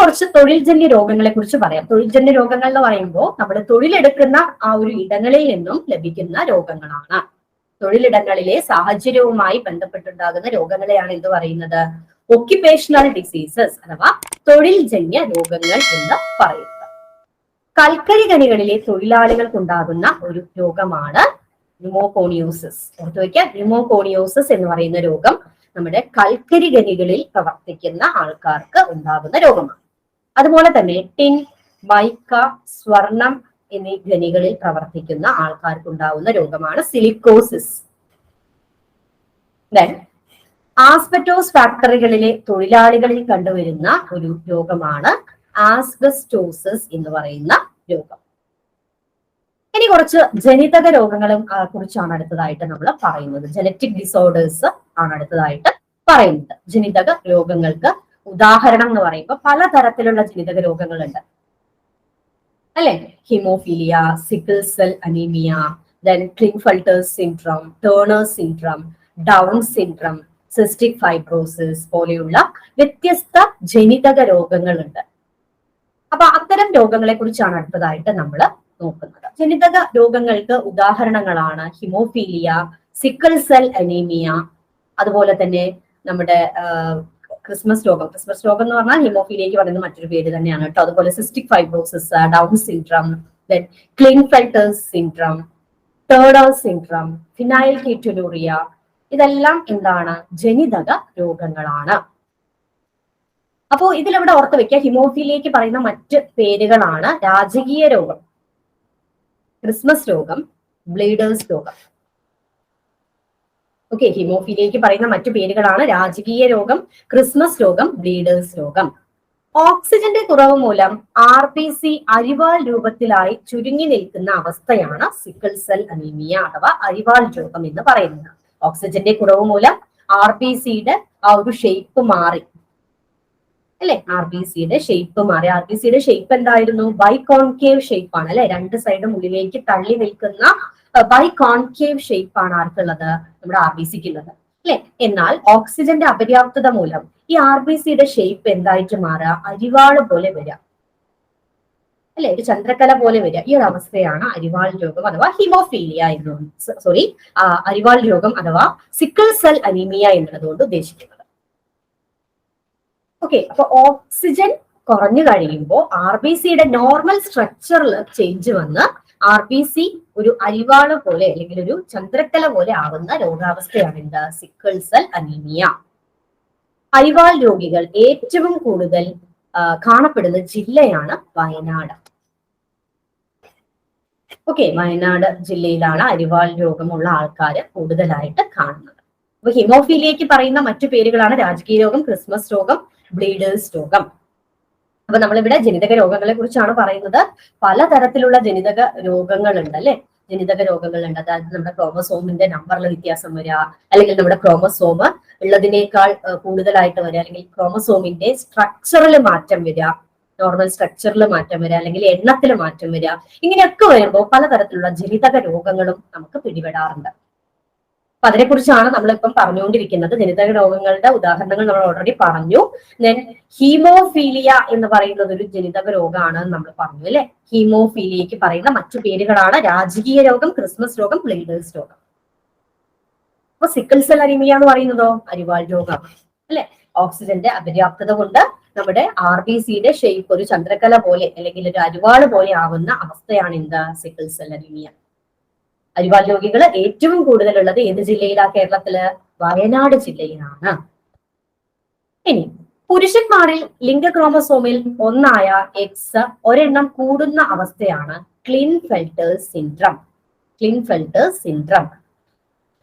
കുറച്ച് തൊഴിൽജന്യ രോഗങ്ങളെ കുറിച്ച് പറയാം. തൊഴിൽജന്യ രോഗങ്ങൾ എന്ന് പറയുമ്പോൾ നമ്മൾ തൊഴിലെടുക്കുന്ന ആ ഒരു ഇടങ്ങളിൽ നിന്നും ലഭിക്കുന്ന രോഗങ്ങളാണ്. തൊഴിലിടങ്ങളിലെ സാഹചര്യവുമായി ബന്ധപ്പെട്ടുണ്ടാകുന്ന രോഗങ്ങളെയാണ് എന്ത് പറയുന്നത്? ഒക്യുപേഷണൽ ഡിസീസസ് അഥവാ തൊഴിൽജന്യ രോഗങ്ങൾ എന്ന് പറയുന്നത്. കൽക്കരി ഖനികളിലെ തൊഴിലാളികൾക്കുണ്ടാകുന്ന ഒരു രോഗമാണ് ന്യൂമോകോണിയോസിസ്. ഓർത്തു വയ്ക്കുക, ന്യൂമോകോണിയോസിസ് എന്ന് പറയുന്ന രോഗം നമ്മുടെ കൽക്കരി ഖനികളിൽ പ്രവർത്തിക്കുന്ന ആൾക്കാർക്ക് ഉണ്ടാകുന്ന രോഗമാണ്. അതുപോലെ തന്നെ ടിൻ, മൈക്ക, സ്വർണം എന്നീ ഖനികളിൽ പ്രവർത്തിക്കുന്ന ആൾക്കാർക്ക് ഉണ്ടാകുന്ന രോഗമാണ് സിലിക്കോസിസ്. ദെൻ ആസ്ബറ്റോസ് ഫാക്ടറികളിലെ തൊഴിലാളികളിൽ കണ്ടുവരുന്ന ഒരു രോഗമാണ് ആസ്ബസ്റ്റോസിസ് എന്ന് പറയുന്ന രോഗം. ഇനി കുറച്ച് ജനിതക രോഗങ്ങളും കുറിച്ചാണ് അടുത്തതായിട്ട് നമ്മൾ പറയുന്നത്. ജനറ്റിക് ഡിസോർഡേഴ്സ് ആണ് അടുത്തതായിട്ട് പറയുന്നത്. ജനിതക രോഗങ്ങൾക്ക് ഉദാഹരണം എന്ന് പറയുമ്പോൾ പലതരത്തിലുള്ള ജനിതക രോഗങ്ങളുണ്ട് അല്ലെ? Haemophilia, sickle cell anaemia, then Klinefelter's syndrome, Turner's syndrome, Down syndrome, cystic fibrosis പോലെയുള്ള വ്യത്യസ്ത ജനിതക രോഗങ്ങളുണ്ട്. അപ്പൊ അത്തരം രോഗങ്ങളെ കുറിച്ചാണ് അടുത്തതായിട്ട് നമ്മൾ നോക്കുന്നത്. ജനിതക രോഗങ്ങൾക്ക് ഉദാഹരണങ്ങളാണ് ഹിമോഫീലിയ, സിക്കിൾ സെൽ അനീമിയ, അതുപോലെ തന്നെ നമ്മുടെ ക്രിസ്മസ് രോഗം. ക്രിസ്മസ് രോഗം എന്ന് പറഞ്ഞാൽ ഹിമോഫീലിയയ്ക്ക് പറയുന്ന മറ്റൊരു പേര് തന്നെയാണ് കേട്ടോ. അതുപോലെ cystic fibrosis, Down syndrome, then Klinefelter's syndrome, Turner's syndrome, phenylketonuria, ഇതെല്ലാം എന്താണ്? ജനിതക രോഗങ്ങളാണ്. അപ്പോ ഇതിലവിടെ ഓർത്ത് വെക്കുക, ഹിമോഫീലിയയ്ക്ക് പറയുന്ന മറ്റ് പേരുകളാണ് രാജകീയ രോഗം, ക്രിസ്മസ് രോഗം, ബ്ലീഡേഴ്സ് രോഗം. ഓക്കെ, ഹിമോഫീലിയയ്ക്ക് പറയുന്ന മറ്റു പേരുകളാണ് രാജകീയ രോഗം, ക്രിസ്മസ് രോഗം, ബ്ലീഡേഴ്സ് രോഗം. ഓക്സിജന്റെ കുറവ് മൂലം RBC അരിവാൾ രൂപത്തിലായി ചുരുങ്ങി നിൽക്കുന്ന അവസ്ഥയാണ് സിക്കിൾ സെൽ അനീമിയ അഥവാ അരിവാൾ രോഗം എന്ന് പറയുന്നത്. ഓക്സിജന്റെ കുറവ് മൂലം RBCയുടെ ആ ഒരു ഷേപ്പ് മാറി അല്ലെ? RBCയുടെ ഷേപ്പ് മാറി. RBCയുടെ ഷേപ്പ് എന്തായിരുന്നു? ബൈ കോൺകേവ് ഷേപ്പ് ആണ് അല്ലെ? രണ്ട് സൈഡും ഉള്ളിലേക്ക് തള്ളി നിൽക്കുന്ന ബൈ കോൺകേവ് ഷേപ്പ് ആണ് ആർക്കുള്ളത്? നമ്മുടെ RBCക്ക് ഉള്ളത് അല്ലെ? എന്നാൽ ഓക്സിജന്റെ അപര്യാപ്തത മൂലം ഈ RBCയുടെ ഷേപ്പ് എന്തായിട്ട് മാറുക? അരിവാള് പോലെ വരിക അല്ലെ? ഒരു ചന്ദ്രക്കല പോലെ വരിക. ഈ ഒരു അവസ്ഥയാണ് അരിവാൾ രോഗം അഥവാ ഹിമോഫീലിയ എന്ന് അരിവാൾ രോഗം അഥവാ സിക്കിൾ സെൽ അനീമിയ എന്നതുകൊണ്ട് ഉദ്ദേശിക്കുന്നത്. ഓക്കെ, അപ്പൊ ഓക്സിജൻ കുറഞ്ഞു കഴിയുമ്പോൾ RBCയുടെ നോർമൽ സ്ട്രക്ചറിൽ ചേഞ്ച് വന്ന് RBC ഒരു അരിവാള് പോലെ അല്ലെങ്കിൽ ഒരു ചന്ദ്രക്കല പോലെ ആവുന്ന രോഗാവസ്ഥയാണ് എന്താ? Sickle cell anaemia. അരിവാൾ രോഗികൾ ഏറ്റവും കൂടുതൽ കാണപ്പെടുന്ന ജില്ലയാണ് വയനാട്. ഓക്കെ, വയനാട് ജില്ലയിലാണ് അരിവാൾ രോഗമുള്ള ആൾക്കാർ കൂടുതലായിട്ട് കാണുന്നത്. അപ്പൊ ഹിമോഫീലിയയ്ക്ക് പറയുന്ന മറ്റു പേരുകളാണ് രാജകീയ രോഗം, ക്രിസ്മസ് രോഗം, ബ്ലീഡേഴ്സ് രോഗം. അപ്പൊ നമ്മളിവിടെ ജനിതക രോഗങ്ങളെ കുറിച്ചാണ് പറയുന്നത്. പലതരത്തിലുള്ള ജനിതക രോഗങ്ങളുണ്ട് അല്ലെ? ജനിതക രോഗങ്ങളുണ്ട്. അതായത് നമ്മുടെ ക്രോമസോമിന്റെ നമ്പറിൽ വ്യത്യാസം വരിക, അല്ലെങ്കിൽ നമ്മുടെ ക്രോമസോം ഉള്ളതിനേക്കാൾ കൂടുതലായിട്ട് വരിക, അല്ലെങ്കിൽ ക്രോമസോമിന്റെ സ്ട്രക്ചറിൽ മാറ്റം വരിക, നോർമൽ സ്ട്രക്ചറിൽ മാറ്റം വരിക, അല്ലെങ്കിൽ എണ്ണത്തിൽ മാറ്റം വരിക. ഇങ്ങനെയൊക്കെ വരുമ്പോൾ പലതരത്തിലുള്ള ജനിതക രോഗങ്ങളും നമുക്ക് പിടിപെടാറുണ്ട്. അപ്പൊ അതിനെക്കുറിച്ചാണ് നമ്മളിപ്പം പറഞ്ഞുകൊണ്ടിരിക്കുന്നത്. ജനിതക രോഗങ്ങളുടെ ഉദാഹരണങ്ങൾ നമ്മൾ ഓൾറെഡി പറഞ്ഞു. ദെൻ ഹീമോഫീലിയ എന്ന് പറയുന്നത് ഒരു ജനിതക രോഗമാണ് നമ്മൾ പറഞ്ഞു അല്ലെ? ഹീമോഫീലിയയ്ക്ക് പറയുന്ന മറ്റു പേരുകളാണ് രാജകീയ രോഗം, ക്രിസ്മസ് രോഗം, ബ്ലീഡേഴ്സ് രോഗം. അപ്പൊ സിക്കിൾ സെൽ അനീമിയ എന്ന് പറയുന്നതോ അരിവാൾ രോഗം അല്ലെ? ഓക്സിജന്റെ അപര്യാപ്തത കൊണ്ട് നമ്മുടെ RBCയുടെ ഷേപ്പ് ഒരു ചന്ദ്രക്കല പോലെ അല്ലെങ്കിൽ ഒരു അരിവാൾ പോലെ ആവുന്ന അവസ്ഥയാണ് എന്താ? Sickle cell anaemia. അരിവാൾ രോഗികൾ ഏറ്റവും കൂടുതലുള്ളത് ഏത് ജില്ലയിലാ? കേരളത്തില് വയനാട് ജില്ലയിലാണ്. ഇനി പുരുഷന്മാരിൽ ലിംഗക്രോമസോമിൽ ഒന്നായ X ഒരെണ്ണം കൂടുന്ന അവസ്ഥയാണ് ക്ലിൻഫെൽട്ടേഴ്സ് സിൻഡ്രോം. ക്ലിൻഫെൽട്ടേഴ്സ് സിൻഡ്രോം.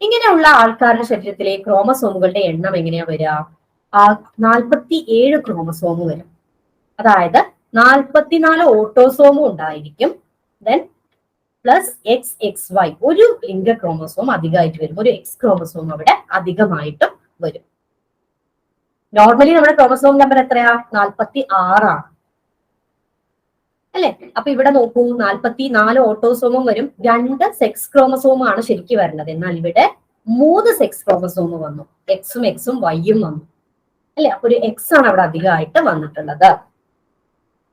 ഇങ്ങനെയുള്ള ആൾക്കാരുടെ ശരീരത്തിലെ ക്രോമസോമുകളുടെ എണ്ണം എങ്ങനെയാ വരിക? 47 ക്രോമസോം വരും. അതായത് 44 ഓട്ടോസോമും ഉണ്ടായിരിക്കും. ദെൻ പ്ലസ് XXY ഒരു ലിംഗ ക്രോമസോം അധികമായിട്ട് വരും. ഒരു X ക്രോമസോം അവിടെ അധികമായിട്ടും വരും. നോർമലി നമ്മുടെ ക്രോമസോം നമ്പർ എത്രയാ? 46 ആണ് അല്ലെ? അപ്പൊ ഇവിടെ നോക്കൂ, 44 ഓട്ടോസോമും വരും. 2 സെക്സ് ക്രോമസോമാണ് ശരിക്കും വരുന്നത്. എന്നാൽ ഇവിടെ 3 സെക്സ് ക്രോമസോം വന്നു. Xും Xും Yയും വന്നു അല്ലെ? അപ്പൊ ഒരു X ആണ് അവിടെ അധികമായിട്ട് വന്നിട്ടുള്ളത്.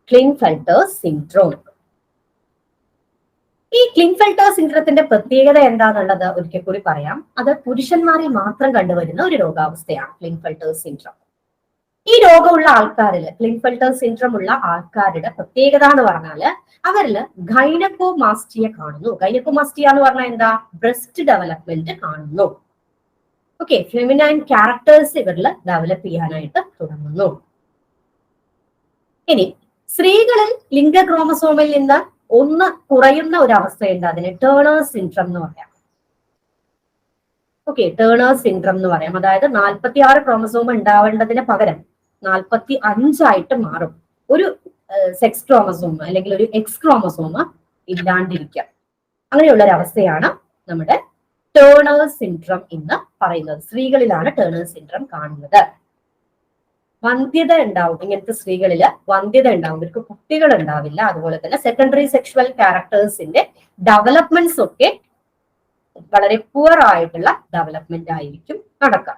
ക്ലിൻഫെൽട്ടർ സിൻഡ്രോം. ഈ ക്ലിൻഫെൽട്ടർ സിൻഡ്രത്തിന്റെ പ്രത്യേകത എന്താണെന്നുള്ളത് ഒരിക്കൽ കൂടി പറയാം. അത് പുരുഷന്മാരിൽ മാത്രം കണ്ടുവരുന്ന ഒരു രോഗാവസ്ഥയാണ് ക്ലിൻഫെൽട്ടർ സിൻഡ്രം. ഈ രോഗമുള്ള ആൾക്കാരിൽ, ക്ലിൻഫെൽട്ടർ സിൻഡ്രം ഉള്ള ആൾക്കാരുടെ പ്രത്യേകത എന്ന് പറഞ്ഞാല് അവരിൽ ഗൈനക്കോമാസ്റ്റിയ കാണുന്നു. ഗൈനക്കോമാസ്റ്റിയ എന്ന് പറഞ്ഞാൽ എന്താ? ബ്രസ്റ്റ് ഡെവലപ്മെന്റ് കാണുന്നു. ഓക്കെ, ഫെമിനൈൻ ക്യാരക്ടേഴ്സ് ഇവരിൽ ഡെവലപ്പ് ചെയ്യാനായിട്ട് തുടങ്ങുന്നു. ഇനി സ്ത്രീകളിൽ ലിംഗ ക്രോമസോമിൽ നിന്ന് ഒന്ന് കുറയുന്ന ഒരു അവസ്ഥയുണ്ട്. അതിന് ടേണേഴ്സ് സിൻഡ്രം എന്ന് പറയാം. ഓക്കെ, ടേണേഴ്സ് സിൻഡ്രം എന്ന് പറയാം. അതായത് 46 ക്രോമസോം ഉണ്ടാവേണ്ടതിന് പകരം 45 മാറും. ഒരു സെക്സ് ക്രോമസോം അല്ലെങ്കിൽ ഒരു എക്സ് ക്രോമസോം ഇല്ലാണ്ടിരിക്കുക. അങ്ങനെയുള്ള ഒരു അവസ്ഥയാണ് നമ്മുടെ ടേണേഴ്സ് സിൻഡ്രം എന്ന് പറയുന്നത്. സ്ത്രീകളിലാണ് ടേണേഴ്സ് സിൻഡ്രം കാണുന്നത്. വന്ധ്യത ഉണ്ടാവും. ഇങ്ങനത്തെ സ്ത്രീകളില് വന്ധ്യത ഉണ്ടാവും. ഇവർക്ക് കുട്ടികൾ ഉണ്ടാവില്ല. അതുപോലെ തന്നെ സെക്കൻഡറി സെക്ഷുവൽ ക്യാരക്ടേഴ്സിന്റെ ഡെവലപ്മെന്റ്സ് ഒക്കെ വളരെ പുവർ ആയിട്ടുള്ള ഡെവലപ്മെന്റ് ആയിരിക്കും നടക്കുക.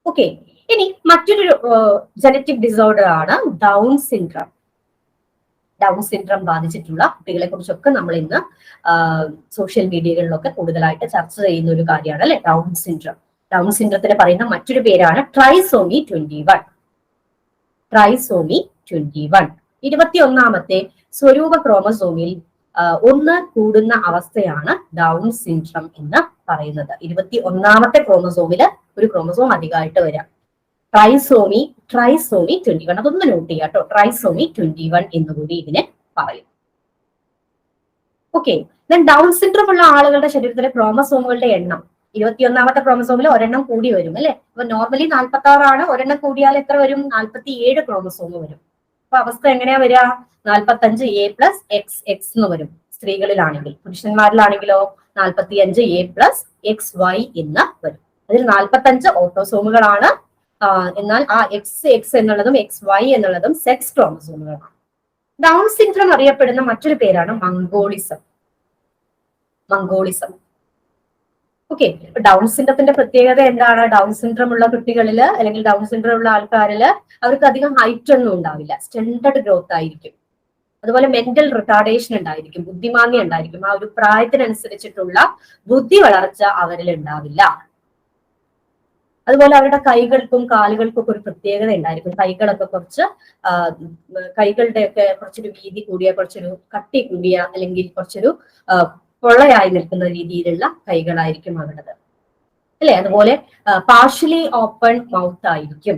ഓക്കെ, ഇനി മറ്റൊരു ജനറ്റിക് ഡിസോർഡർ ആണ് ഡൗൺ സിൻഡ്രം. ഡൗൺ സിൻഡ്രം ബാധിച്ചിട്ടുള്ള കുട്ടികളെ കുറിച്ചൊക്കെ നമ്മൾ ഇന്ന് സോഷ്യൽ മീഡിയകളിലൊക്കെ കൂടുതലായിട്ട് ചർച്ച ചെയ്യുന്ന ഒരു കാര്യമാണ് അല്ലെ, ഡൗൺ സിൻഡ്രം. ഡൗൺ സിൻഡ്രത്തിന് പറയുന്ന മറ്റൊരു പേരാണ് ട്രൈസോമി 21. ട്രൈസോമി 21 21ാമത്തെ സ്വരൂപ ക്രോമസോമിൽ ഒന്ന് കൂടുന്ന അവസ്ഥയാണ് ഡൗൺ സിൻഡ്രം എന്ന് പറയുന്നത്. 21ാമത്തെ ക്രോമസോമില് ഒരു ക്രോമസോം അധികമായിട്ട് വരാം. ട്രൈസോമി 21. അതൊന്ന് നോട്ട് ചെയ്യാം കേട്ടോ. ട്രൈസോമി 21 എന്നുകൂടി ഇതിനെ പറയും. ഓക്കെ, ഡൗൺ സിൻഡ്രം ഉള്ള ആളുകളുടെ ശരീരത്തിലെ ക്രോമസോമുകളുടെ എണ്ണം 21ാമത്തെ ക്രോമസോമിൽ ഒരെണ്ണം കൂടി വരും അല്ലെ. അപ്പൊ നോർമലി 46 ആണ്. ഒരെണ്ണം കൂടിയാൽ എത്ര വരും? 47 ക്രോമസോം വരും. അപ്പൊ അവസ്ഥ എങ്ങനെയാ വരിക? 45A+XX എന്ന് വരും സ്ത്രീകളിലാണെങ്കിൽ. പുരുഷന്മാരിലാണെങ്കിലോ 45A+XY എന്ന് വരും. അതിൽ 45 ഓട്ടോസോമുകളാണ്. എന്നാൽ ആ XX എന്നുള്ളതും XY എന്നുള്ളതും സെക്സ് ക്രോമസോമുകളാണ്. ഡൗൺ സിൻഡ്രം അറിയപ്പെടുന്ന മറ്റൊരു പേരാണ് മംഗോളിസം. മംഗോളിസം. ഓക്കെ, ഡൗൺ സിൻഡ്രത്തിന്റെ പ്രത്യേകത എന്താണ്? ഡൗൺ സിൻഡ്രം ഉള്ള കുട്ടികളില് അല്ലെങ്കിൽ ഡൗൺ സിൻഡ്രം ഉള്ള ആൾക്കാരില് അവർക്ക് അധികം ഹൈറ്റ് ഒന്നും ഉണ്ടാവില്ല. സ്റ്റെൻഡഡ് ഗ്രോത്ത് ആയിരിക്കും. അതുപോലെ മെന്റൽ റിട്ടാർഡേഷൻ ഉണ്ടായിരിക്കും, ബുദ്ധിമാന്യം ഉണ്ടായിരിക്കും. ആ ഒരു പ്രായത്തിനനുസരിച്ചിട്ടുള്ള ബുദ്ധി വളർച്ച അവരിൽ ഉണ്ടാവില്ല. അതുപോലെ അവരുടെ കൈകൾക്കും കാലുകൾക്കും ഒക്കെ ഒരു പ്രത്യേകത ഉണ്ടായിരിക്കും. കൈകളൊക്കെ കൈകളുടെയൊക്കെ കുറച്ചൊരു വീതി കൂടിയ, കുറച്ചൊരു കട്ടി കൂടിയ, അല്ലെങ്കിൽ കുറച്ചൊരു പൊള്ളയായി നിൽക്കുന്ന രീതിയിലുള്ള കൈകളായിരിക്കും അവരുടേത് അല്ലെ. അതുപോലെ പാർഷ്യലി ഓപ്പൺ മൗത്ത് ആയിരിക്കും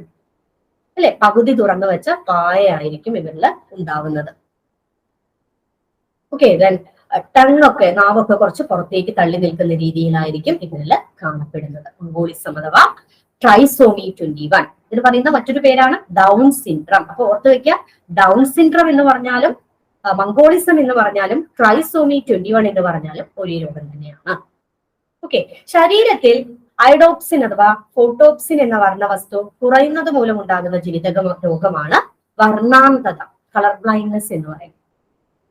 അല്ലെ. പകുതി തുറന്നു വെച്ച വായായിരിക്കും ഇവരിൽ ഉണ്ടാവുന്നത്. ഓക്കെ, ടങ്ങൊക്കെ, നാവൊക്കെ കുറച്ച് പുറത്തേക്ക് തള്ളി നിൽക്കുന്ന രീതിയിലായിരിക്കും ഇവരിൽ കാണപ്പെടുന്നത്. മംഗോളിസം അഥവാ ട്രൈസോമി 21. ഇതിന് പറയുന്ന മറ്റൊരു പേരാണ് ഡൗൺ സിൻഡ്രം. അപ്പൊ ഓർത്ത് വെക്കുക, ഡൗൺ സിൻഡ്രം എന്ന് പറഞ്ഞാലും മംഗോളിസം എന്ന് പറഞ്ഞാലും ട്രൈസോമി 21 എന്ന് പറഞ്ഞാലും ഒരേ രോഗം തന്നെയാണ്. ഓക്കെ, ശരീരത്തിൽ അയഡോപ്സിൻ അഥവാ ഫോട്ടോപ്സിൻ എന്ന വർണ്ണവസ്തു കുറയുന്നത് മൂലം ഉണ്ടാകുന്ന ജനിതക രോഗമാണ് വർണ്ണാന്തത, കളർ ബ്ലൈൻഡ്നെസ് എന്ന് പറയും.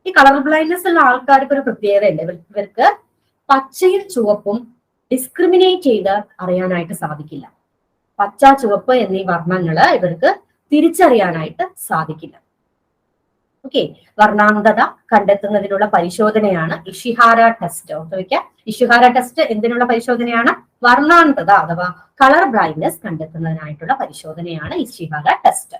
ഈ കളർ ബ്ലൈൻഡ്നെസ് ഉള്ള ആൾക്കാർക്ക് ഒരു പ്രത്യേകത ഉണ്ട്. ഇവർക്ക് പച്ചയും ചുവപ്പും ഡിസ്ക്രിമിനേറ്റ് ചെയ്ത് അറിയാനായിട്ട് സാധിക്കില്ല. പച്ച, ചുവപ്പ് എന്നീ വർണ്ണങ്ങള് ഇവർക്ക് തിരിച്ചറിയാനായിട്ട് സാധിക്കില്ല. ഓക്കെ, വർണ്ണാന്തത കണ്ടെത്തുന്നതിനുള്ള പരിശോധനയാണ് ഇഷിഹാര ടെസ്റ്റ്. ഓർത്ത് വയ്ക്കുക, ഇഷിഹാര ടെസ്റ്റ് എന്തിനുള്ള പരിശോധനയാണ്? വർണ്ണാന്തത അഥവാ കളർ ബ്ലൈൻഡ്നെസ് കണ്ടെത്തുന്നതിനായിട്ടുള്ള പരിശോധനയാണ് ഇഷിഹാര ടെസ്റ്റ്.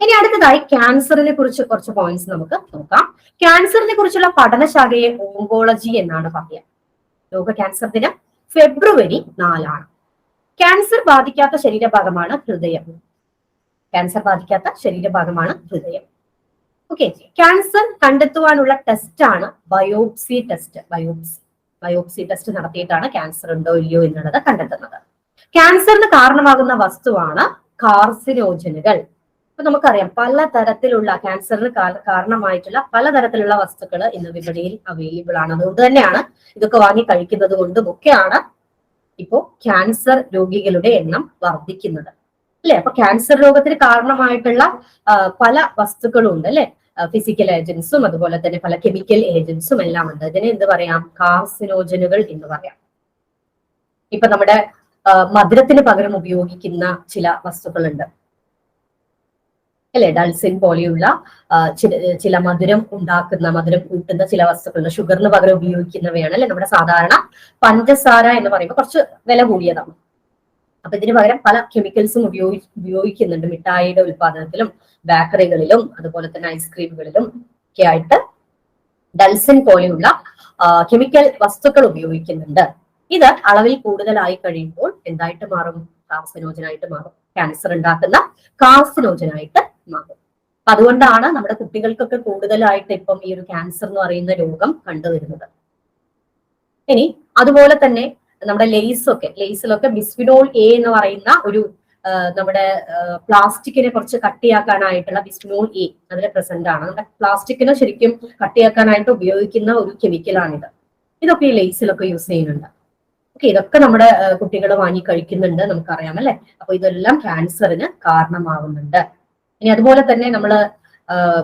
ഇനി അടുത്തതായി ക്യാൻസറിനെ കുറിച്ച് കുറച്ച് പോയിന്റ്സ് നമുക്ക് നോക്കാം. ക്യാൻസറിനെ കുറിച്ചുള്ള പഠനശാഖയെ ഓങ്കോളജി എന്നാണ് പറയുക. ലോക ക്യാൻസർ ദിനം ഫെബ്രുവരി 4 ക്യാൻസർ ബാധിക്കാത്ത ശരീരഭാഗമാണ് ഹൃദയം. ക്യാൻസർ ബാധിക്കാത്ത ശരീരഭാഗമാണ് ഹൃദയം. ഓക്കെ, ക്യാൻസർ കണ്ടെത്തുവാനുള്ള ടെസ്റ്റ് ആണ് ബയോപ്സി ടെസ്റ്റ്. ബയോപ്സി ടെസ്റ്റ് നടത്തിയിട്ടാണ് ക്യാൻസർ ഉണ്ടോ ഇല്ലയോ എന്നുള്ളത് കണ്ടെത്തുന്നത്. ക്യാൻസറിന് കാരണമാകുന്ന വസ്തുവാണ് കാർസിനോജനുകൾ. അപ്പൊ നമുക്കറിയാം, പലതരത്തിലുള്ള ക്യാൻസറിന് കാരണമായിട്ടുള്ള പലതരത്തിലുള്ള വസ്തുക്കൾ ഇന്ന് വിപണിയിൽ അവൈലബിൾ ആണ്. അതുകൊണ്ട് തന്നെയാണ് ഇതൊക്കെ വാങ്ങി കഴിക്കുന്നത് കൊണ്ടും ഒക്കെയാണ് ഇപ്പോ ക്യാൻസർ രോഗികളുടെ എണ്ണം വർദ്ധിക്കുന്നത് അല്ലെ. അപ്പൊ ക്യാൻസർ രോഗത്തിന് കാരണമായിട്ടുള്ള പല വസ്തുക്കളും ഉണ്ട് അല്ലെ. ഫിസിക്കൽ ഏജൻസും അതുപോലെ തന്നെ പല കെമിക്കൽ ഏജൻസും എല്ലാം ഉണ്ട്. ഇതിനെ എന്ത് പറയാം? കാർസിനോജനുകൾ എന്ന് പറയാം. ഇപ്പൊ നമ്മുടെ മധുരത്തിന് പകരം ഉപയോഗിക്കുന്ന ചില വസ്തുക്കളുണ്ട് അല്ലെ? ഡൾസിൻ പോലെയുള്ള ചില മധുരം കൂട്ടുന്ന ചില വസ്തുക്കളുണ്ട്, ഷുഗറിന് പകരം ഉപയോഗിക്കുന്നവയാണ് അല്ലെ. നമ്മുടെ സാധാരണ പഞ്ചസാര എന്ന് പറയുമ്പോൾ കുറച്ച് വില കൂടിയതാണ്. അപ്പൊ ഇതിന് പകരം പല കെമിക്കൽസും ഉപയോഗിക്കുന്നുണ്ട് മിഠായിയുടെ ഉൽപാദനത്തിലും ബേക്കറികളിലും അതുപോലെ തന്നെ ഐസ്ക്രീമുകളിലും ഒക്കെ ആയിട്ട് ഡൾസിൻ പോലെയുള്ള കെമിക്കൽ വസ്തുക്കൾ ഉപയോഗിക്കുന്നുണ്ട്. ഇത് അളവിൽ കൂടുതലായി കഴിയുമ്പോൾ എന്തായിട്ട് മാറും? കാർസിനോജനായിട്ട് മാറും. ക്യാൻസർ ഉണ്ടാക്കുന്ന കാർസിനോജനായിട്ട് മാറും. അപ്പൊ അതുകൊണ്ടാണ് നമ്മുടെ കുട്ടികൾക്കൊക്കെ കൂടുതലായിട്ട് ഇപ്പം ഈ ഒരു ക്യാൻസർ എന്ന് പറയുന്ന രോഗം കണ്ടുവരുന്നത്. ഇനി അതുപോലെ തന്നെ നമ്മുടെ ലെയ്സിലൊക്കെ ബിസ്ഫിനോൾ എ എന്ന് പറയുന്ന ഒരു നമ്മുടെ പ്ലാസ്റ്റിക്കിനെ കുറച്ച് കട്ടിയാക്കാനായിട്ടുള്ള ബിസ്ഫിനോൾ എ അതിൽ പ്രസന്റ് ആണ്. നമ്മുടെ പ്ലാസ്റ്റിക്കിനെ ശരിക്കും കട്ടിയാക്കാനായിട്ട് ഉപയോഗിക്കുന്ന ഒരു കെമിക്കലാണിത്. ഇതൊക്കെ ഈ ലെയ്സിലൊക്കെ യൂസ് ചെയ്യുന്നുണ്ട്. ഓക്കെ, ഇതൊക്കെ നമ്മുടെ കുട്ടികൾ വാങ്ങി കഴിക്കുന്നുണ്ട്, നമുക്കറിയാം അല്ലെ. അപ്പൊ ഇതെല്ലാം ക്യാൻസറിന് കാരണമാകുന്നുണ്ട്. ഇനി അതുപോലെ തന്നെ നമ്മള്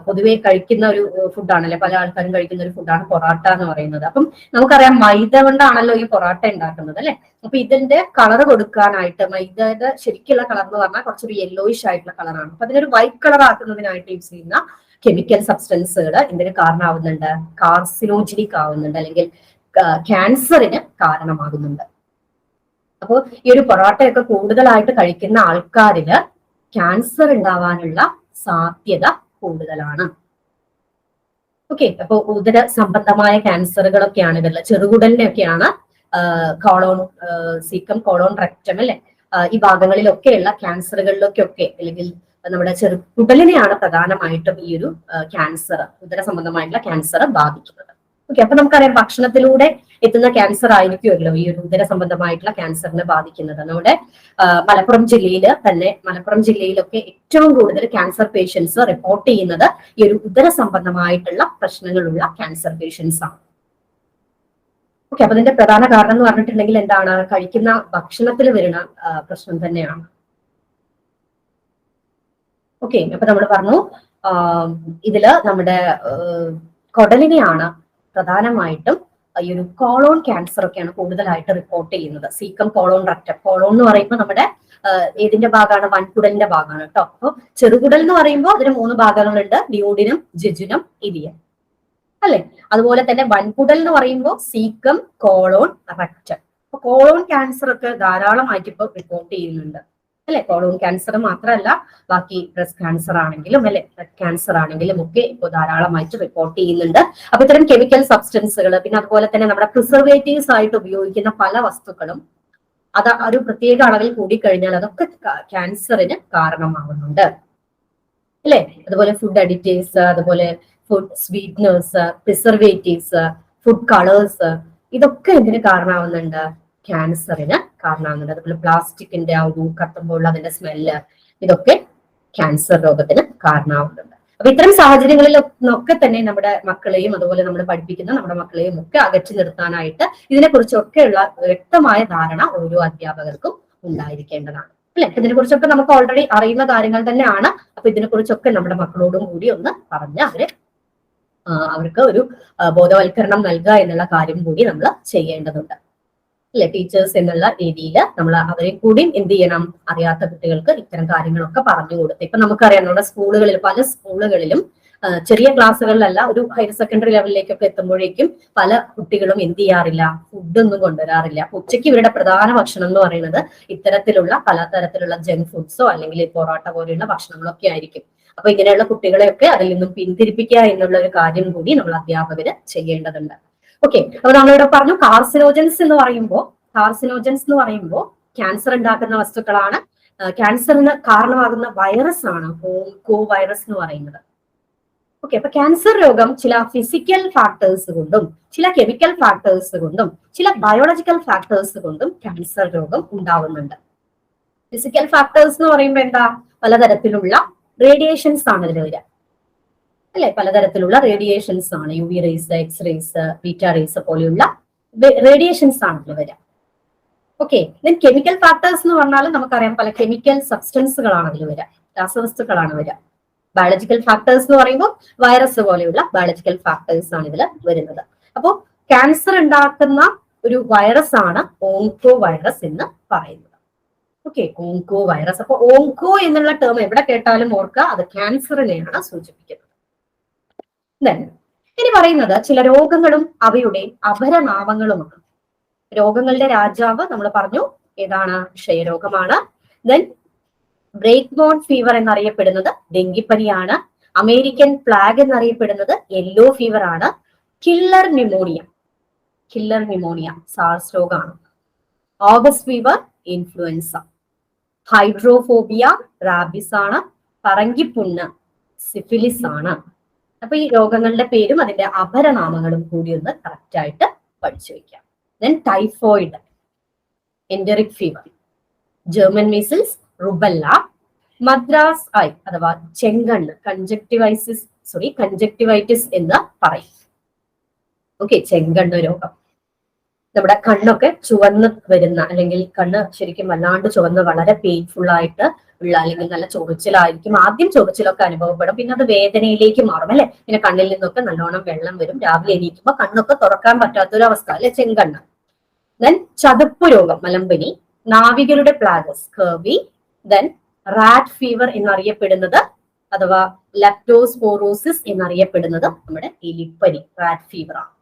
പൊതുവെ കഴിക്കുന്ന ഒരു ഫുഡാണല്ലേ, പല ആൾക്കാരും കഴിക്കുന്ന ഒരു ഫുഡാണ് പൊറാട്ട എന്ന് പറയുന്നത്. അപ്പം നമുക്കറിയാം മൈദ കൊണ്ടാണല്ലോ ഈ പൊറാട്ട ഉണ്ടാക്കുന്നത് അല്ലെ. അപ്പൊ ഇതിന്റെ കളർ കൊടുക്കാനായിട്ട്, മൈദയുടെ ശരിക്കുള്ള കളർ എന്ന് പറഞ്ഞാൽ കുറച്ചൊരു യെല്ലോയിഷ് ആയിട്ടുള്ള കളറാണ്. അപ്പൊ അതിനൊരു വൈറ്റ് കളർ ആക്കുന്നതിനായിട്ട് യൂസ് ചെയ്യുന്ന കെമിക്കൽ സബ്സ്റ്റൻസുകൾ ഇതിന് കാരണമാവുന്നുണ്ട്, കാർസിനോജനിക് ആവുന്നുണ്ട്, അല്ലെങ്കിൽ ക്യാൻസറിന് കാരണമാകുന്നുണ്ട്. അപ്പോൾ ഈ ഒരു പൊറോട്ടയൊക്കെ കൂടുതലായിട്ട് കഴിക്കുന്ന ആൾക്കാരില് ക്യാൻസർ ഉണ്ടാവാനുള്ള സാധ്യത കൂടുതലാണ്. ഓക്കെ, അപ്പൊ ഉദര സംബന്ധമായ ക്യാൻസറുകളൊക്കെയാണ് ഇവരിൽ. ചെറുകുടലിന്റെ ഒക്കെയാണ് സീക്കം, കോളോൺ, റെക്ടം അല്ലെ, ഈ ഭാഗങ്ങളിലൊക്കെയുള്ള ക്യാൻസറുകളിലൊക്കെ അല്ലെങ്കിൽ നമ്മുടെ ചെറുകുടലിനെയാണ് പ്രധാനമായിട്ടും ഈ ഒരു ക്യാൻസർ, ഉദര സംബന്ധമായിട്ടുള്ള ക്യാൻസർ ബാധിക്കുന്നത്. ഓക്കെ, അപ്പൊ നമുക്കറിയാം ഭക്ഷണത്തിലൂടെ എത്തുന്ന ക്യാൻസർ ആയിരിക്കുമല്ലോ ഈ ഒരു ഉദര സംബന്ധമായിട്ടുള്ള ക്യാൻസറിനെ ബാധിക്കുന്നത്. നമ്മുടെ മലപ്പുറം ജില്ലയിലൊക്കെ ഏറ്റവും കൂടുതൽ ക്യാൻസർ പേഷ്യൻസ് റിപ്പോർട്ട് ചെയ്യുന്നത് ഈ ഒരു ഉദര സംബന്ധമായിട്ടുള്ള പ്രശ്നങ്ങളുള്ള ക്യാൻസർ പേഷ്യൻസ് ആണ്. ഓക്കെ, അപ്പൊ ഇതിന്റെ പ്രധാന കാരണം എന്ന് പറഞ്ഞിട്ടുണ്ടെങ്കിൽ എന്താണ്? കഴിക്കുന്ന ഭക്ഷണത്തിൽ വരുന്ന പ്രശ്നം തന്നെയാണ്. ഓക്കെ, അപ്പൊ നമ്മൾ പറഞ്ഞു ഇതില് നമ്മുടെ കുടലിനെയാണ് പ്രധാനമായിട്ടും ഈ ഒരു കോളോൺ ക്യാൻസർ ഒക്കെയാണ് കൂടുതലായിട്ട് റിപ്പോർട്ട് ചെയ്യുന്നത്. Caecum, colon, rectum. കോളോൺ എന്ന് പറയുമ്പോൾ നമ്മുടെ ഏതിന്റെ ഭാഗമാണ്? വൻകുടലിന്റെ ഭാഗമാണ് കേട്ടോ. അപ്പൊ ചെറുകുടൽ എന്ന് പറയുമ്പോൾ അതിന് 3 ഭാഗങ്ങളുണ്ട്: ഡിയോഡിനം, ജെജുനം, ഇലിയം അല്ലെ. അതുപോലെ തന്നെ വൻകുടൽ എന്ന് പറയുമ്പോൾ സീക്കം, കോളോൺ, റെക്ടം. അപ്പൊ കോളോൺ ക്യാൻസർ ഒക്കെ ധാരാളമായിട്ട് ഇപ്പൊ റിപ്പോർട്ട് ചെയ്യുന്നുണ്ട് അല്ലെ. കോളോൺ ക്യാൻസർ മാത്രമല്ല, ബാക്കി ബ്രസ്റ്റ് ക്യാൻസർ ആണെങ്കിലും അല്ലെ, ബ്ലഡ് ക്യാൻസർ ആണെങ്കിലും ഒക്കെ ഇപ്പോൾ ധാരാളമായിട്ട് റിപ്പോർട്ട് ചെയ്യുന്നുണ്ട്. അപ്പൊ ഇത്തരം കെമിക്കൽ സബ്സ്റ്റൻസുകൾ, പിന്നെ അതുപോലെ തന്നെ നമ്മുടെ പ്രിസർവേറ്റീവ്സ് ആയിട്ട് ഉപയോഗിക്കുന്ന പല വസ്തുക്കളും അത് ഒരു പ്രത്യേക അളവിൽ കൂടിക്കഴിഞ്ഞാൽ അതൊക്കെ ക്യാൻസറിന് കാരണമാകുന്നുണ്ട് അല്ലെ. അതുപോലെ ഫുഡ് അഡിറ്റീവ്സ്, അതുപോലെ food sweeteners, preservatives, food colours, ഇതൊക്കെ ഇതിന് കാരണമാവുന്നുണ്ട്, ക്യാൻസറിന് കാരണമാകുന്നുണ്ട്. അതുപോലെ പ്ലാസ്റ്റിക്കിന്റെ ആ ഒരു കത്തുമ്പോൾ അതിന്റെ സ്മെല്ല്, ഇതൊക്കെ ക്യാൻസർ രോഗത്തിന് കാരണമാകുന്നുണ്ട്. അപ്പൊ ഇത്തരം സാഹചര്യങ്ങളിലൊക്കെ തന്നെ നമ്മുടെ മക്കളെയും അതുപോലെ നമ്മൾ പഠിപ്പിക്കുന്ന നമ്മുടെ മക്കളെയും ഒക്കെ അകറ്റി നിർത്താനായിട്ട് ഇതിനെക്കുറിച്ചൊക്കെയുള്ള വ്യക്തമായ ധാരണ ഓരോ അധ്യാപകർക്കും ഉണ്ടായിരിക്കേണ്ടതാണ് അല്ലെ. ഇതിനെ കുറിച്ചൊക്കെ നമുക്ക് ഓൾറെഡി അറിയുന്ന കാര്യങ്ങൾ തന്നെയാണ്. അപ്പൊ ഇതിനെക്കുറിച്ചൊക്കെ നമ്മുടെ മക്കളോടും കൂടി ഒന്ന് പറഞ്ഞ് അവർക്ക് ഒരു ബോധവൽക്കരണം നൽകുക എന്നുള്ള കാര്യം കൂടി നമ്മൾ ചെയ്യേണ്ടതുണ്ട് അല്ലെ. ടീച്ചേഴ്സ് എന്നുള്ള രീതിയിൽ നമ്മൾ അവരെ കൂടി എന്ത് ചെയ്യണം? അറിയാത്ത കുട്ടികൾക്ക് ഇത്തരം കാര്യങ്ങളൊക്കെ പറഞ്ഞു കൊടുത്ത്. ഇപ്പൊ നമുക്കറിയാം നമ്മുടെ സ്കൂളുകളിൽ, പല സ്കൂളുകളിലും ചെറിയ ക്ലാസ്സുകളിലല്ല, ഒരു ഹയർ സെക്കൻഡറി ലെവലിലേക്കൊക്കെ എത്തുമ്പോഴേക്കും പല കുട്ടികളും എന്ത് ചെയ്യാറില്ല? ഫുഡൊന്നും കൊണ്ടുവരാറില്ല. ഉച്ചയ്ക്ക് ഇവരുടെ പ്രധാന ഭക്ഷണം എന്ന് പറയുന്നത് ഇത്തരത്തിലുള്ള പലതരത്തിലുള്ള ജങ്ക് ഫുഡ്സോ അല്ലെങ്കിൽ പൊറോട്ട പോലെയുള്ള ഭക്ഷണങ്ങളൊക്കെ ആയിരിക്കും. അപ്പൊ ഇങ്ങനെയുള്ള കുട്ടികളെയൊക്കെ അതിൽ നിന്നും പിന്തിരിപ്പിക്കുക എന്നുള്ള ഒരു കാര്യം കൂടി നമ്മൾ അധ്യാപകര് ചെയ്യേണ്ടതുണ്ട്. ഓക്കെ, അപ്പൊ നമ്മളിവിടെ പറഞ്ഞു കാർസിനോജൻസ് എന്ന് പറയുമ്പോൾ ക്യാൻസർ ഉണ്ടാക്കുന്ന വസ്തുക്കളാണ്. ക്യാൻസറിന് കാരണമാകുന്ന വൈറസ് ആണ് ഓങ്കോ വൈറസ് എന്ന് പറയുന്നത്. ഓക്കെ, അപ്പൊ ക്യാൻസർ രോഗം ചില ഫിസിക്കൽ ഫാക്ടേഴ്സ് കൊണ്ടും ചില കെമിക്കൽ ഫാക്ടേഴ്സ് കൊണ്ടും ചില ബയോളജിക്കൽ ഫാക്ടേഴ്സ് കൊണ്ടും ക്യാൻസർ രോഗം ഉണ്ടാവുന്നുണ്ട്. ഫിസിക്കൽ ഫാക്ടേഴ്സ് എന്ന് പറയുമ്പോൾ എന്താ? പലതരത്തിലുള്ള റേഡിയേഷൻസ് ആണ് ഇതിൽ വരിക അല്ലെ. പലതരത്തിലുള്ള റേഡിയേഷൻസ് ആണ്, UV rays, X rays, beta rays പോലെയുള്ള റേഡിയേഷൻസ് ആണ് ഇതിൽ വരിക. ഓക്കെ, ദെൻ കെമിക്കൽ ഫാക്ടേഴ്സ് എന്ന് പറഞ്ഞാൽ നമുക്കറിയാം പല കെമിക്കൽ സബ്സ്റ്റൻസുകളാണ് അതിൽ വരിക, രാസവസ്തുക്കളാണ് വരിക. ബയോളജിക്കൽ ഫാക്ടേഴ്സ് എന്ന് പറയുമ്പോൾ വൈറസ് പോലെയുള്ള ബയോളജിക്കൽ ഫാക്ടേഴ്സ് ആണ് ഇതിൽ വരുന്നത്. അപ്പോൾ ക്യാൻസർ ഉണ്ടാക്കുന്ന ഒരു വൈറസ് ആണ് ഓങ്കോ വൈറസ് എന്ന് പറയുന്നത്. Okay, onco virus. അപ്പൊ ഓങ്കോ എന്നുള്ള ടേം എവിടെ കേട്ടാലും ഓർക്കുക, അത് ക്യാൻസറിനെയാണ് സൂചിപ്പിക്കുന്നത്. Then, ഇനി പറയുന്നത് ചില രോഗങ്ങളും അവയുടെ അപരനാമങ്ങളുമാണ്. രോഗങ്ങളുടെ രാജാവ് നമ്മൾ പറഞ്ഞു ഏതാണ്? ക്ഷയരോഗമാണ്. ദെൻ ബ്രേക്ക് ബോൺ ഫീവർ എന്നറിയപ്പെടുന്നത് ഡെങ്കിപ്പനിയാണ്. അമേരിക്കൻ പ്ലാഗ് എന്നറിയപ്പെടുന്നത് യെല്ലോ ഫീവർ ആണ്. കില്ലർ ന്യൂമോണിയ സാർസ് രോഗമാണ്. August fever influenza. Hydrophobia rabies ആണ്. പറങ്കിപ്പുണ്ണ് സിഫിലിസ് ആണ്. അപ്പൊ ഈ രോഗങ്ങളുടെ പേരും അതിന്റെ അപരനാമങ്ങളും കൂടി ഒന്ന് കറക്റ്റ് ആയിട്ട് പഠിച്ചു വെക്കാം. Then typhoid, enteric fever, German measles, rubella, Madras I അഥവാ ചെങ്കണ്ണ്, കൺജക്ടിവൈറ്റിസ് എന്ന് പറയും. ഓക്കെ, ചെങ്കണ്ണ് രോഗം. നമ്മുടെ കണ്ണൊക്കെ ചുവന്ന് വരുന്ന, അല്ലെങ്കിൽ കണ്ണ് ശരിക്കും വല്ലാണ്ട് ചുവന്ന് വളരെ പെയിൻഫുൾ ആയിട്ട് ഉള്ള, അല്ലെങ്കിൽ നല്ല ചൊറിച്ചിലായിരിക്കും. ആദ്യം ചൊറിച്ചിലൊക്കെ അനുഭവപ്പെടും, പിന്നെ അത് വേദനയിലേക്ക് മാറും അല്ലെ. പിന്നെ കണ്ണിൽ നിന്നൊക്കെ നല്ലോണം വെള്ളം വരും. രാവിലെ എണീക്കുമ്പോൾ കണ്ണൊക്കെ തുറക്കാൻ പറ്റാത്തൊരു അവസ്ഥ അല്ലെ, ചെങ്കണ്ണ്. ദെൻ ചതുപ്പ് രോഗം, മലമ്പനി. നാവികരുടെ plague, scurvy. Then rat fever എന്നറിയപ്പെടുന്നത് അഥവാ ലെപ്റ്റോസ്പോറോസിസ് എന്നറിയപ്പെടുന്നത് നമ്മുടെ എലിപ്പനി, റാറ്റ് ഫീവർ ആണ്.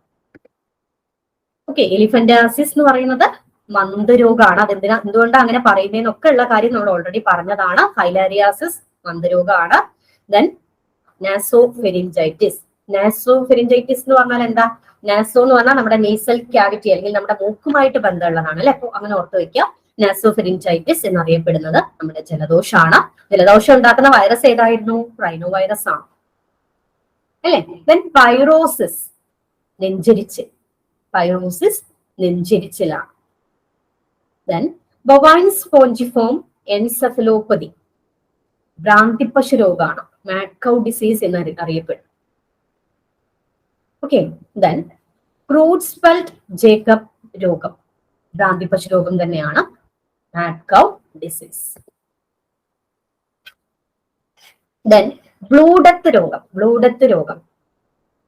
ഓക്കെ, എലിഫന്റാസിസ് എന്ന് പറയുന്നത് മന്ദരോഗമാണ്. എന്തുകൊണ്ടാണ് അങ്ങനെ പറയുന്നതെന്നൊക്കെ ഉള്ള കാര്യം നമ്മൾ ഓൾറെഡി പറഞ്ഞതാണ്. ഫൈലാരിയാസിസ് മന്ദരോഗമാണ്. ദെൻ നാസോഫെരിഞ്ചൈറ്റിസ് എന്ന് പറഞ്ഞാൽ എന്താ? നാസോ എന്ന് പറഞ്ഞാൽ നമ്മുടെ നേസൽ ക്യാവിറ്റി, അല്ലെങ്കിൽ നമ്മുടെ മൂക്കുമായിട്ട് ബന്ധമുള്ളതാണ് അല്ലെ. അപ്പൊ അങ്ങനെ ഓർത്ത് വെക്കുക. നാസോഫെരിഞ്ചൈറ്റിസ് എന്നറിയപ്പെടുന്നത് നമ്മുടെ ജലദോഷമാണ്. ജലദോഷം ഉണ്ടാക്കുന്ന വൈറസ് ഏതായിരുന്നു? റൈനോ വൈറസ് ആണ് അല്ലെ. ദെൻ പൈറോസിസ്, നെഞ്ചരിച്ചിലാണ്. ദെൻ ബൊവൈൻ സ്പോഞ്ചിഫോം എൻസെഫലോപ്പതി, ഭ്രാന്തിപ്പശു രോഗമാണ്. മാഡ് കൗ ഡിസീസ് എന്ന് അറിയപ്പെടും. ഓക്കെ, ദെൻ ക്രൂഡ്സ്ഫെൽഡ് ജേക്കബ് രോഗം, ഭ്രാന്തിപ്പശു രോഗം തന്നെയാണ്. Mad cow disease. Then blue death രോഗം,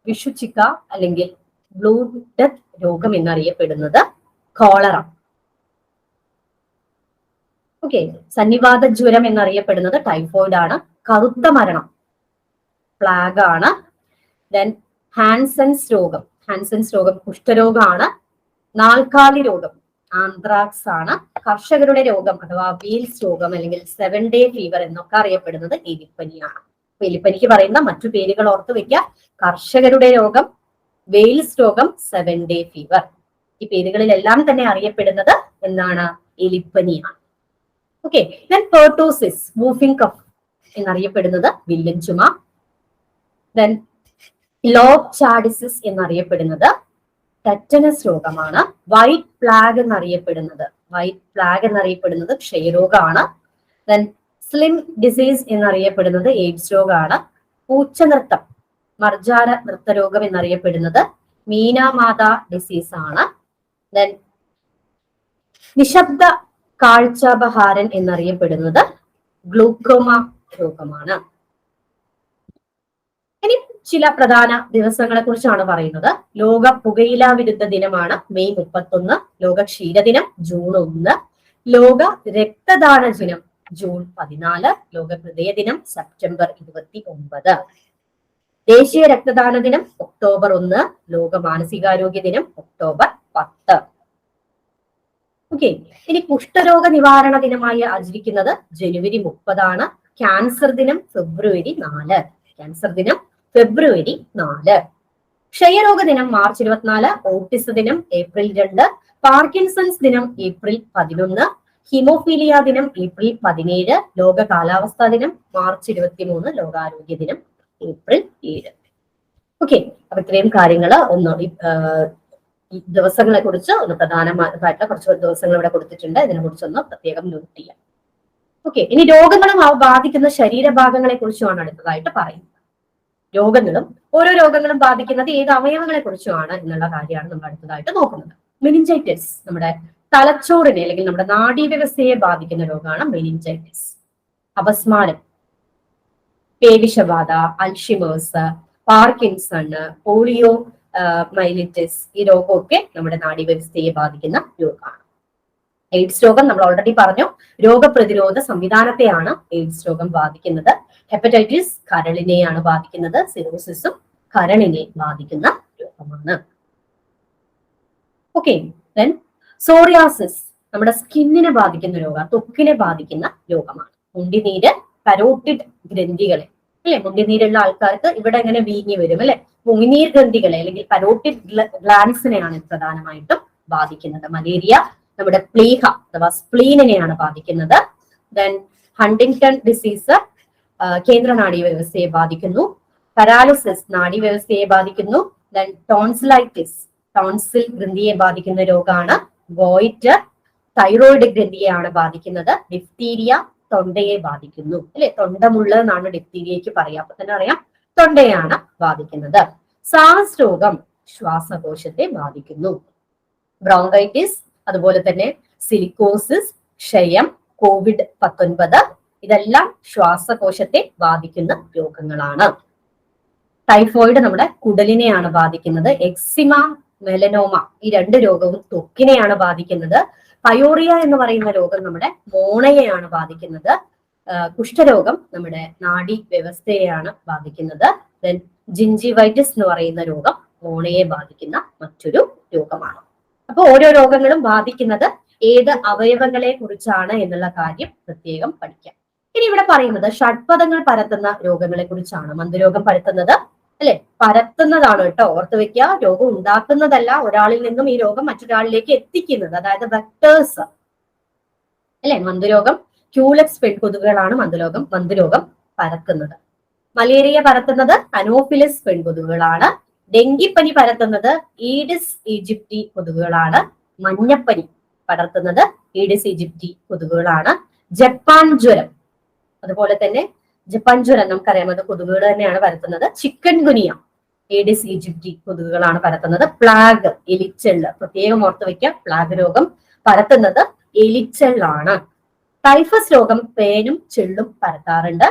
വിഷുച്ചിക്ക അല്ലെങ്കിൽ ബ്ലൂ ഡെത്ത് രോഗം എന്നറിയപ്പെടുന്നത് കോളറ. ഓക്കെ, സന്നിവാത ജ്വരം എന്നറിയപ്പെടുന്നത് ടൈഫോയിഡ് ആണ്. കറുത്ത മരണം പ്ലാഗ് ആണ്. ദെൻ ഹാൻസൻസ് രോഗം കുഷ്ഠരോഗമാണ്. നാൽക്കാലി രോഗം ആന്ത്രാക്സ് ആണ്. കർഷകരുടെ രോഗം അഥവാ വീൽസ് രോഗം അല്ലെങ്കിൽ 7 ഡേ ഫീവർ എന്നൊക്കെ അറിയപ്പെടുന്നത് എലിപ്പനിയാണ്. അപ്പൊ എലിപ്പനിക്ക് പറയുന്ന മറ്റു പേരുകൾ ഓർത്ത് വെക്കുക. കർഷകരുടെ രോഗം, വെയിൽസ് രോഗം, 7 ഡേ ഫീവർ. ഈ പേരുകളിലെല്ലാം തന്നെ അറിയപ്പെടുന്നത് എന്താണ്? എലിപ്പനിയാണ്. Okay, then pertussis, whooping cough എന്നറിയപ്പെടുന്നത് വില്ലൻ ചുമ. ദെൻ ലോബ് ചാഡിസിസ് എന്നറിയപ്പെടുന്നത് ടെറ്റനസ് രോഗമാണ്. വൈറ്റ് പ്ലാഗ് എന്നറിയപ്പെടുന്നത് ക്ഷയരോഗമാണ്. ദെൻ സ്ലിം ഡിസീസ് എന്നറിയപ്പെടുന്നത് എയ്ഡ്സ് രോഗമാണ്. പൂച്ചനൃത്തം, മർജാര നൃത്തരോഗം എന്നറിയപ്പെടുന്നത് മീനാമാത ഡിസീസ് ആണ്. ദെൻ നിശബ്ദ കാഴ്ചാപഹാരൻ എന്നറിയപ്പെടുന്നത് ഗ്ലൂക്കോമ രോഗമാണ്. ഇനി ചില പ്രധാന ദിവസങ്ങളെ കുറിച്ചാണ് പറയുന്നത്. ലോക പുകയില വിരുദ്ധ ദിനമാണ് മെയ് 31. ലോക ക്ഷീരദിനം ജൂൺ 1. ലോക രക്തദാന ദിനം ജൂൺ 14. ലോക ഹൃദയ ദിനം സെപ്റ്റംബർ 29. ദേശീയ രക്തദാന ദിനം ഒക്ടോബർ 1. ലോക മാനസികാരോഗ്യ ദിനം ഒക്ടോബർ 10. ഓക്കെ, ഇനി കുഷ്ഠരോഗ നിവാരണ ദിനമായി ആചരിക്കുന്നത് ജനുവരി 30 ക്യാൻസർ ദിനം ഫെബ്രുവരി 4. ക്ഷയരോഗ ദിനം മാർച്ച് 24. ഓട്ടിസ ദിനം ഏപ്രിൽ 2. പാർക്കിൻസൺസ് ദിനം ഏപ്രിൽ 11. ഹിമോഫീലിയ ദിനം ഏപ്രിൽ 17. ലോക കാലാവസ്ഥാ ദിനം മാർച്ച് 23. ലോകാരോഗ്യ ദിനം ഏപ്രിൽ 7. ഓക്കെ, അപ്പൊ ഇത്രയും കാര്യങ്ങൾ ഒന്ന് ഈ ദിവസങ്ങളെ കുറിച്ച് ഒന്ന് പ്രധാനമായിട്ട് കുറച്ച് ദിവസങ്ങൾ ഇവിടെ കൊടുത്തിട്ടുണ്ട്. ഇതിനെ കുറിച്ചൊന്ന് പ്രത്യേകം നോട്ട് ചെയ്യാം. ഓക്കെ, ഇനി രോഗങ്ങളും ബാധിക്കുന്ന ശരീരഭാഗങ്ങളെ കുറിച്ചുമാണ് അടുത്തതായിട്ട് പറയുന്നത്. ഓരോ രോഗങ്ങളും ബാധിക്കുന്നത് ഏത് അവയവങ്ങളെ കുറിച്ചുമാണ് എന്നുള്ള കാര്യമാണ് നമ്മൾ അടുത്തതായിട്ട് നോക്കുന്നത്. മെനിഞ്ചൈറ്റിസ് നമ്മുടെ തലച്ചോറിനെ അല്ലെങ്കിൽ നമ്മുടെ നാഡീവ്യവസ്ഥയെ ബാധിക്കുന്ന രോഗമാണ് മെനിഞ്ചൈറ്റിസ്. അപസ്മാരം, പേവിഷബാധ, അൽഷിമേഴ്സ്, പാർക്കിൻസൺ, പോളിയോ മൈലിറ്റിസ്, ഈ രോഗമൊക്കെ നമ്മുടെ നാഡീവ്യവസ്ഥയെ ബാധിക്കുന്ന രോഗമാണ്. എയ്ഡ്സ് രോഗം നമ്മൾ ഓൾറെഡി പറഞ്ഞു, രോഗപ്രതിരോധ സംവിധാനത്തെയാണ് എയ്ഡ്സ് രോഗം ബാധിക്കുന്നത്. ഹെപ്പറ്റൈറ്റിസ് കരളിനെയാണ് ബാധിക്കുന്നത്. സിറോസിസും കരളിനെ ബാധിക്കുന്ന രോഗമാണ്. ഓക്കെ, ദെൻ സോറിയാസിസ് നമ്മുടെ സ്കിന്നിനെ ബാധിക്കുന്ന രോഗം, ത്വക്കിനെ ബാധിക്കുന്ന രോഗമാണ്. മുണ്ടിനീര് കരോട്ടിഡ് ഗ്രന്ഥികളെ, അല്ലെ, മുണ്ടിനീരുള്ള ആൾക്കാർക്ക് ഇവിടെ എങ്ങനെ വീങ്ങി വരും, അല്ലെ, മുങ്ങിനീർ ഗ്രന്ഥികളെ അല്ലെങ്കിൽ കരോട്ടിഡ് ഗ്ലാൻസിനെയാണ് പ്രധാനമായിട്ടും ബാധിക്കുന്നത്. മലേറിയ നമ്മുടെ പ്ലീഹ അഥവാ സ്പ്ലീനിനെയാണ് ബാധിക്കുന്നത്. ദെൻ ഹണ്ടിങ്ടൺ ഡിസീസ് കേന്ദ്ര നാഡീവ്യവസ്ഥയെ ബാധിക്കുന്നു. പാരാലിസിസ് നാഡീവ്യവസ്ഥയെ ബാധിക്കുന്നു. ദെൻ ടോൺസിലൈറ്റിസ് ടോൺസിൽ ഗ്രന്ഥിയെ ബാധിക്കുന്ന രോഗമാണ്. ഗോയിറ്റ് തൈറോയിഡ് ഗ്രന്ഥിയെയാണ് ബാധിക്കുന്നത്. ഡിഫ്തീരിയ തൊണ്ടയെ ബാധിക്കുന്നു, അല്ലെ, തൊണ്ടമുള്ള എന്നാണ് ഡിഫ്തീരിയയ്ക്ക് പറയാം. അപ്പൊ തന്നെ അറിയാം തൊണ്ടയാണ് ബാധിക്കുന്നത്. സാസ് രോഗം ശ്വാസകോശത്തെ ബാധിക്കുന്നു. ബ്രോങ്കൈറ്റിസ്, അതുപോലെ തന്നെ സിലിക്കോസിസ്, ക്ഷയം, COVID-19 ഇതെല്ലാം ശ്വാസകോശത്തെ ബാധിക്കുന്ന രോഗങ്ങളാണ്. ടൈഫോയിഡ് നമ്മുടെ കുടലിനെയാണ് ബാധിക്കുന്നത്. എക്സിമ, മെലനോമ ഈ രണ്ട് രോഗവും ത്വക്കിനെയാണ് ബാധിക്കുന്നത്. പയോറിയ എന്ന് പറയുന്ന രോഗം നമ്മുടെ മോണയെയാണ് ബാധിക്കുന്നത്. കുഷ്ഠരോഗം നമ്മുടെ നാഡി വ്യവസ്ഥയെയാണ് ബാധിക്കുന്നത്. ദെൻ ജിഞ്ചിവൈറ്റിസ് എന്ന് പറയുന്ന രോഗം മോണയെ ബാധിക്കുന്ന മറ്റൊരു രോഗമാണ്. അപ്പൊ ഓരോ രോഗങ്ങളും ബാധിക്കുന്നത് ഏത് അവയവങ്ങളെ കുറിച്ചാണ് എന്നുള്ള കാര്യം പ്രത്യേകം പഠിക്കാം. ഇനി ഇവിടെ പറയുന്നത് ഷഡ്പദങ്ങൾ പരത്തുന്ന രോഗങ്ങളെ കുറിച്ചാണ്. മന്ദരോഗം പരത്തുന്നത്, അല്ലെ, പരത്തുന്നതാണ് കേട്ടോ, ഓർത്ത് വെക്കുക. രോഗം ഉണ്ടാക്കുന്നതല്ല, ഒരാളിൽ നിന്നും ഈ രോഗം മറ്റൊരാളിലേക്ക് എത്തിക്കുന്നത്, അതായത് വെക്ടേഴ്സ്, അല്ലെ. മന്ദരോഗം ക്യൂലെക്സ് പെൺകൊതുകുകളാണ് മന്ദരോഗം പരത്തുന്നത്. മലേറിയ പരത്തുന്നത് അനോഫിലിസ് പെൺകൊതുകുകളാണ്. ഡെങ്കിപ്പനി പരത്തുന്നത് ഈഡിസ് ഈജിപ്റ്റി കൊതുകുകളാണ്. മഞ്ഞപ്പനി പടർത്തുന്നത് ഈഡിസ് ഈജിപ്റ്റി കൊതുകുകളാണ്. ജപ്പാൻ ജ്വരം, അതുപോലെ തന്നെ ജപ്പാൻ ജ്വരം നമുക്കറിയാം, അത് കൊതുകുകൾ തന്നെയാണ് പരത്തുന്നത്. ചിക്കൻ ഗുനിയ ഏഡിസ് ഈജിപ്റ്റി കൊതുകുകളാണ് പരത്തുന്നത്. പ്ലാഗ് എലിച്ചെള്ള്, പ്രത്യേകം ഓർത്ത് വയ്ക്കുക, പ്ലാഗ് രോഗം പരത്തുന്നത് എലിച്ചെള്ളാണ്. ടൈഫസ് രോഗം പേനും ചെള്ളും പരത്താറുണ്ട്.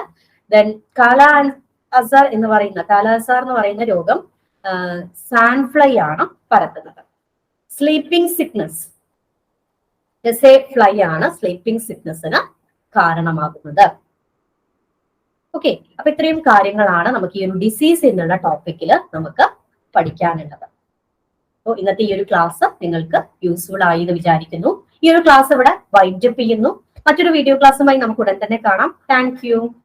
ദെൻ കാലാസാർ എന്ന് പറയുന്ന രോഗം സാൻഫ്ലൈ ആണ് പരത്തുന്നത്. സ്ലീപ്പിംഗ് സിക്നസ് ഫ്ലൈ ആണ് സ്ലീപ്പിംഗ് സിക്നസിന് കാരണമാകുന്നത്. ഓക്കെ, അപ്പൊ ഇത്രയും കാര്യങ്ങളാണ് നമുക്ക് ഈ ഒരു ഡിസീസ് എന്നുള്ള ടോപ്പിക്കിൽ നമുക്ക് പഠിക്കാനുള്ളത്. അപ്പോൾ ഇന്നത്തെ ഈ ഒരു ക്ലാസ് നിങ്ങൾക്ക് യൂസ്ഫുൾ ആയി എന്ന് വിചാരിക്കുന്നു. ഈ ഒരു ക്ലാസ് ഇവിടെ വൈൻഡ് അപ്പ് ചെയ്യുന്നു. മറ്റൊരു വീഡിയോ ക്ലാസ്സുമായി നമുക്ക് ഉടൻ തന്നെ കാണാം. Thank you.